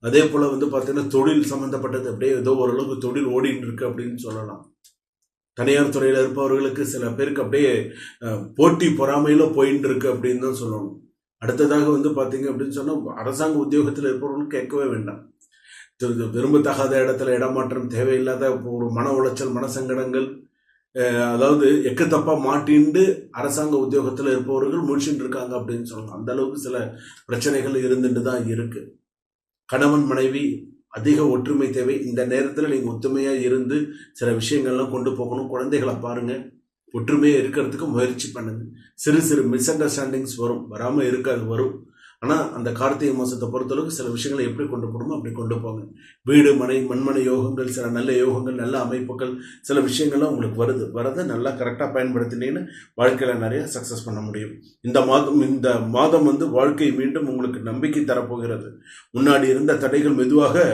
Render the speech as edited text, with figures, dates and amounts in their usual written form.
அதே போல் வந்து பார்த்தீங்கன்னா தொழில் சம்மந்தப்பட்டது அப்படியே ஏதோ ஓரளவுக்கு தொழில் ஓடிட்டு இருக்கு அப்படின்னு சொல்லலாம். தனியார் துறையில் இருப்பவர்களுக்கு சில பேருக்கு அப்படியே போட்டி பொறாமையில போயிட்டு இருக்கு அப்படின்னு தான் சொல்லணும். அடுத்ததாக வந்து பார்த்தீங்க அப்படின்னு சொன்னால் அரசாங்க உத்தியோகத்தில் இருப்பவர்களும் கேட்கவே வேண்டாம். விரும்பத்தகாத இடத்துல இடமாற்றம், தேவையில்லாத ஒரு மன உளைச்சல், மனசங்கடங்கள், அதாவது எக்கு தப்பா மாட்டிண்டு அரசாங்க உத்தியோகத்தில் இருப்பவர்கள் முடிச்சுட்டு இருக்காங்க அப்படின்னு சொல்லலாம். அந்த அளவுக்கு சில பிரச்சனைகள் இருந்துட்டு தான் இருக்கு. கணவன் மனைவி அதிக ஒற்றுமை தேவை. இந்த நேரத்தில் நீங்கள் ஒத்துமையாக இருந்து சில விஷயங்கள்லாம் கொண்டு போகணும். குழந்தைகளை பாருங்க, ஒற்றுமையாக இருக்கிறதுக்கு முயற்சி பண்ணுங்க. சிறு சிறு மிஸ் அண்டர்ஸ்டாண்டிங்ஸ் வரும், வராமல் இருக்காது, வரும். ஆனால் அந்த கார்த்திகை மாதத்தை பொறுத்தளவுக்கு சில விஷயங்களை எப்படி கொண்டு போகணுமோ அப்படி கொண்டு போங்க. வீடு மனை மண்மனை யோகங்கள், சில நல்ல யோகங்கள், நல்ல அமைப்புகள், சில விஷயங்கள்லாம் உங்களுக்கு வரதை நல்லா கரெக்டாக பயன்படுத்தினீங்கன்னு வாழ்க்கையில் நிறைய சக்ஸஸ் பண்ண முடியும். இந்த மாதம் வந்து வாழ்க்கை மீண்டும் உங்களுக்கு நம்பிக்கை தரப்போகிறது. முன்னாடி இருந்த தடைகள் மெதுவாக